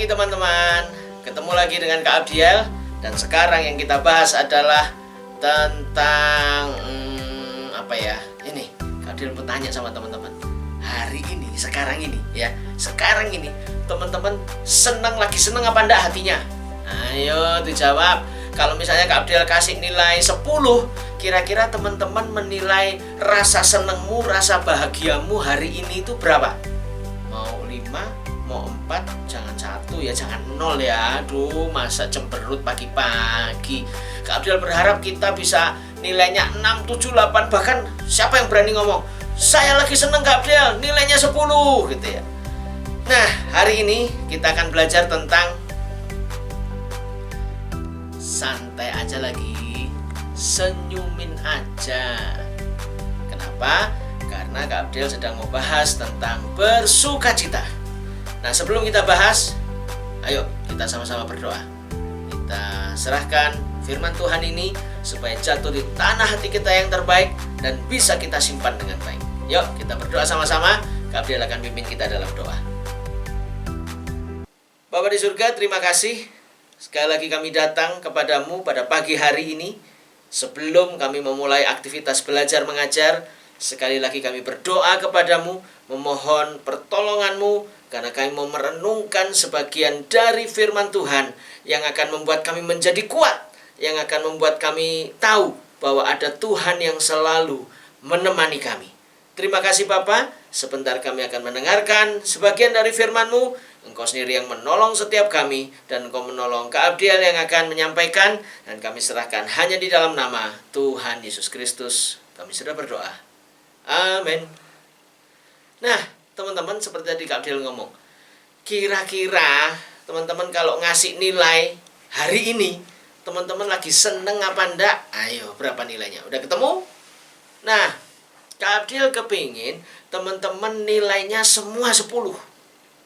teman-teman, ketemu lagi dengan Kak Abdiel. Dan sekarang yang kita bahas adalah tentang apa ya? Ini Kak Abdiel mau tanya sama teman-teman. Hari ini, sekarang ini ya, sekarang ini teman-teman lagi seneng apa enggak hatinya? Ayo dijawab. Kalau misalnya Kak Abdiel kasih nilai 10, kira-kira teman-teman menilai rasa senengmu, rasa bahagiamu hari ini itu berapa? Mau 5, mau 4, jangan 1 ya, jangan 0 ya. Aduh, masa cemberut pagi-pagi. Kak Abdiel berharap kita bisa nilainya 6, 7, 8. Bahkan siapa yang berani ngomong, saya lagi seneng Kak Abdiel, nilainya 10 gitu ya. Nah, hari ini kita akan belajar tentang santai aja lagi, senyumin aja. Kenapa? Karena Kak Abdiel sedang membahas tentang bersukacita. Nah, sebelum kita bahas, ayo kita sama-sama berdoa. Kita serahkan firman Tuhan ini supaya jatuh di tanah hati kita yang terbaik dan bisa kita simpan dengan baik. Yuk kita berdoa sama-sama. Kak Abdiel akan pimpin kita dalam doa. Bapa di surga, terima kasih. Sekali lagi kami datang kepadamu pada pagi hari ini. Sebelum kami memulai aktivitas belajar mengajar, sekali lagi kami berdoa kepadamu, memohon pertolonganmu, karena kami mau merenungkan sebagian dari firman Tuhan yang akan membuat kami menjadi kuat, yang akan membuat kami tahu bahwa ada Tuhan yang selalu menemani kami. Terima kasih Bapa, sebentar kami akan mendengarkan sebagian dari firman-Mu. Engkau sendiri yang menolong setiap kami, dan Engkau menolong Kak Abdiel yang akan menyampaikan, dan kami serahkan hanya di dalam nama Tuhan Yesus Kristus. Kami sudah berdoa. Amin. Nah, teman-teman, seperti tadi Kak Abdiel ngomong, kira-kira teman-teman kalau ngasih nilai hari ini, teman-teman lagi seneng apa enggak? Ayo, berapa nilainya? Udah ketemu? Nah, Kak Abdiel kepingin teman-teman nilainya semua 10.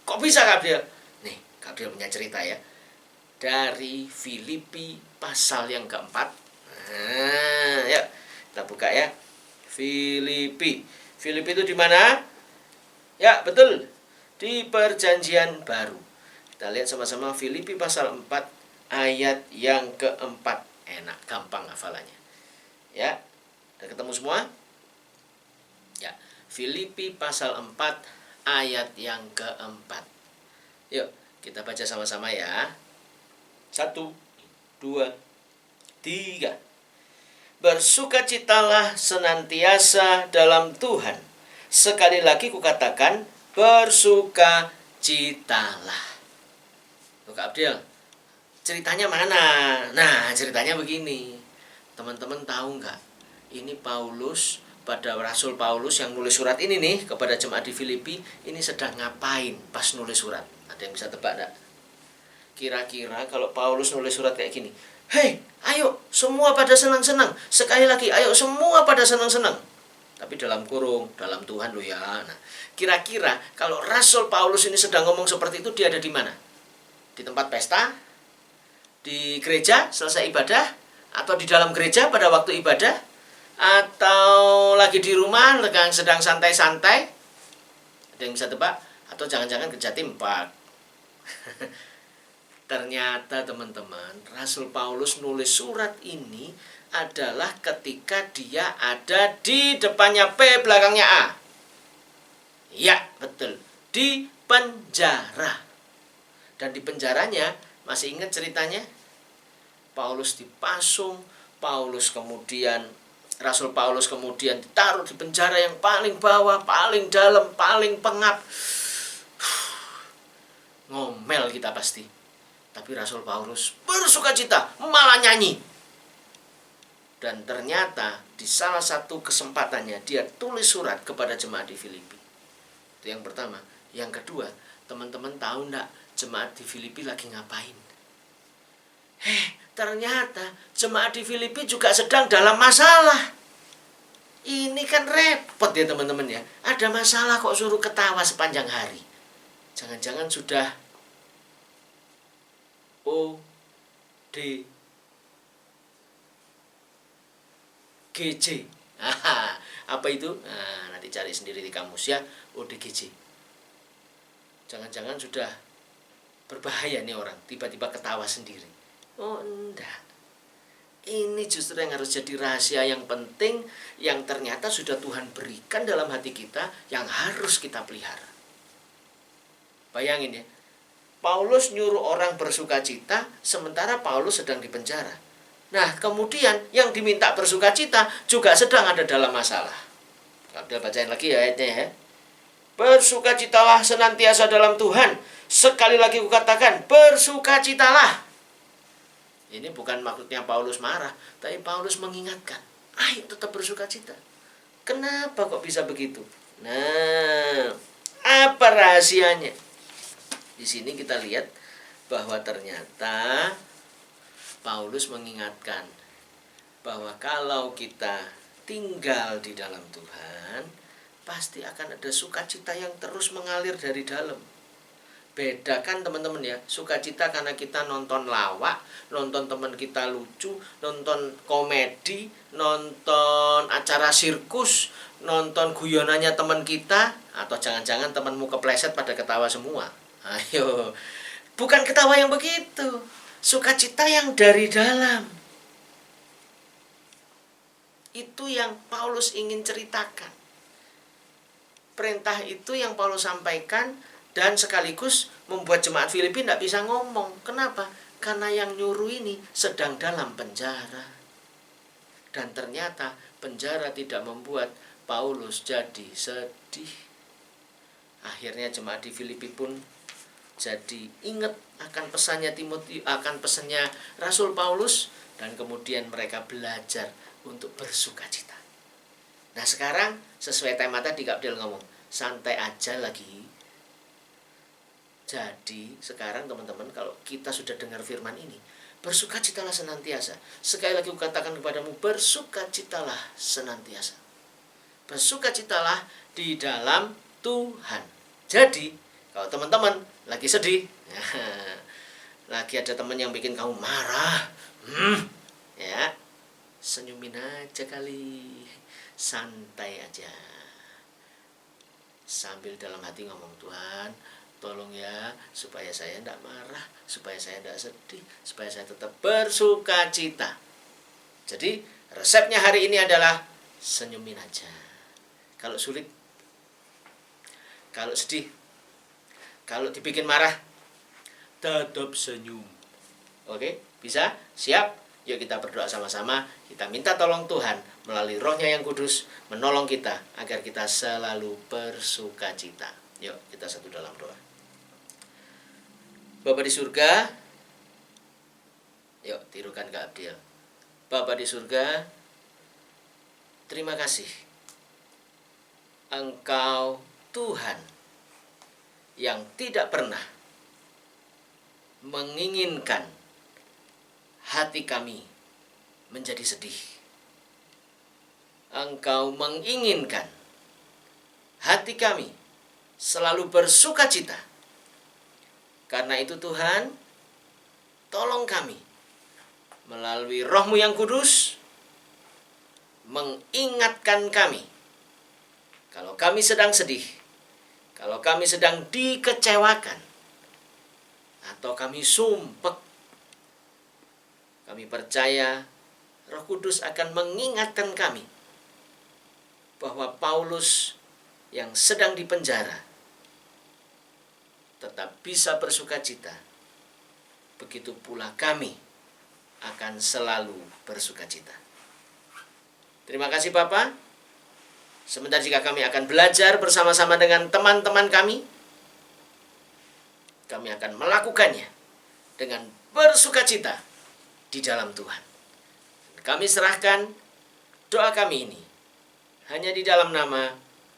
Kok bisa Kak Abdiel? Nih, Kak Abdiel punya cerita ya. Dari Filipi pasal yang keempat. Nah, yuk kita buka ya. Filipi. Filipi itu di mana? Ya, betul. Di Perjanjian Baru. Kita lihat sama-sama Filipi pasal 4 ayat yang keempat. Enak, gampang hafalannya. Ya, udah ketemu semua? Ya, Filipi pasal 4 ayat yang keempat. Yuk, kita baca sama-sama ya. 1, 2, 3. Bersukacitalah senantiasa dalam Tuhan. Sekali lagi kukatakan, bersukacitalah. Loh Kak Abdiel, ceritanya mana? Nah, ceritanya begini. Teman-teman tahu nggak? Ini pada Rasul Paulus yang nulis surat ini nih kepada jemaat di Filipi, ini sedang ngapain pas nulis surat? Ada yang bisa tebak enggak? Kira-kira kalau Paulus nulis surat kayak gini, "Hei, ayo semua pada senang-senang. Sekali lagi, ayo semua pada senang-senang." Tapi dalam kurung, dalam Tuhan loh ya. Nah, kira-kira kalau Rasul Paulus ini sedang ngomong seperti itu, dia ada di mana? Di tempat pesta? Di gereja selesai ibadah? Atau di dalam gereja pada waktu ibadah? Atau lagi di rumah sedang santai-santai? Ada yang bisa tebak? Atau jangan-jangan ke Jatim Park? Ternyata teman-teman, Rasul Paulus nulis surat ini adalah ketika dia ada di depannya P, belakangnya A. Ya, betul. Di penjara. Dan di penjaranya, masih ingat ceritanya? Paulus dipasung, Rasul Paulus kemudian ditaruh di penjara yang paling bawah, paling dalam, paling pengap. Ngomel kita pasti. Tapi Rasul Paulus bersukacita, malah nyanyi. Dan ternyata di salah satu kesempatannya dia tulis surat kepada jemaat di Filipi. Itu yang pertama. Yang kedua, teman-teman tahu enggak jemaat di Filipi lagi ngapain? Ternyata jemaat di Filipi juga sedang dalam masalah. Ini kan repot ya teman-teman ya. Ada masalah kok suruh ketawa sepanjang hari. Jangan-jangan sudah ODGJ. Apa itu? Nah, nanti cari sendiri di kamus ya. ODGJ. Jangan-jangan sudah berbahaya nih orang, tiba-tiba ketawa sendiri. Oh enggak. Ini justru yang harus jadi rahasia yang penting, yang ternyata sudah Tuhan berikan dalam hati kita, yang harus kita pelihara. Bayangin ya, Paulus nyuruh orang bersukacita, sementara Paulus sedang dipenjara. Nah, kemudian yang diminta bersukacita juga sedang ada dalam masalah. Abdul bacain lagi ya ayatnya ya. Bersukacitalah senantiasa dalam Tuhan. Sekali lagi kukatakan, bersukacitalah. Ini bukan maksudnya Paulus marah, tapi Paulus mengingatkan, ayo tetap bersukacita. Kenapa kok bisa begitu? Nah, apa rahasianya? Di sini kita lihat bahwa ternyata Paulus mengingatkan bahwa kalau kita tinggal di dalam Tuhan, pasti akan ada sukacita yang terus mengalir dari dalam. Bedakan teman-teman ya, sukacita karena kita nonton lawak, nonton teman kita lucu, nonton komedi, nonton acara sirkus, nonton guyonannya teman kita, atau jangan-jangan temanmu kepleset pada ketawa semua. Ayo, bukan ketawa yang begitu, sukacita yang dari dalam. Itu yang Paulus ingin ceritakan. Perintah itu yang Paulus sampaikan, dan sekaligus membuat jemaat Filipi tidak bisa ngomong. Kenapa? Karena yang nyuruh ini sedang dalam penjara. Dan ternyata penjara tidak membuat Paulus jadi sedih. Akhirnya jemaat di Filipi pun jadi ingat akan pesannya Timotius, akan pesannya Rasul Paulus, dan kemudian mereka belajar untuk bersukacita. Nah sekarang sesuai tema tadi Kak Abdel ngomong, santai aja lagi. Jadi sekarang teman-teman, kalau kita sudah dengar firman ini, bersukacitalah senantiasa. Sekali lagi kukatakan kepadamu, bersukacitalah senantiasa. Bersukacitalah di dalam Tuhan. Jadi kalau teman-teman lagi sedih, lagi ada teman yang bikin kamu marah, ya senyumin aja kali, santai aja, sambil dalam hati ngomong, Tuhan tolong ya, supaya saya tidak marah, supaya saya tidak sedih, supaya saya tetap bersukacita. Jadi resepnya hari ini adalah senyumin aja. Kalau sulit, kalau sedih, kalau dibikin marah, tetap senyum. Oke, bisa? Siap? Yuk kita berdoa sama-sama. Kita minta tolong Tuhan melalui Roh-Nya yang kudus menolong kita agar kita selalu bersukacita. Yuk kita satu dalam doa. Bapa di surga, yuk tirukan Kak Abdiel. Bapa di surga, terima kasih. Engkau Tuhan yang tidak pernah menginginkan hati kami menjadi sedih. Engkau menginginkan hati kami selalu bersukacita. Karena itu Tuhan, tolong kami melalui Roh-Mu yang kudus mengingatkan kami kalau kami sedang sedih, kalau kami sedang dikecewakan, atau kami sumpek. Kami percaya Roh Kudus akan mengingatkan kami bahwa Paulus yang sedang dipenjara tetap bisa bersukacita. Begitu pula kami akan selalu bersukacita. Terima kasih Bapak. Sebentar jika kami akan belajar bersama-sama dengan teman-teman kami akan melakukannya dengan bersukacita di dalam Tuhan. Kami serahkan doa kami ini hanya di dalam nama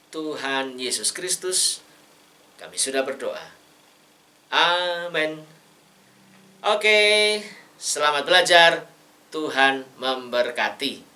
Tuhan Yesus Kristus. Kami sudah berdoa. Amin. Oke, selamat belajar. Tuhan memberkati.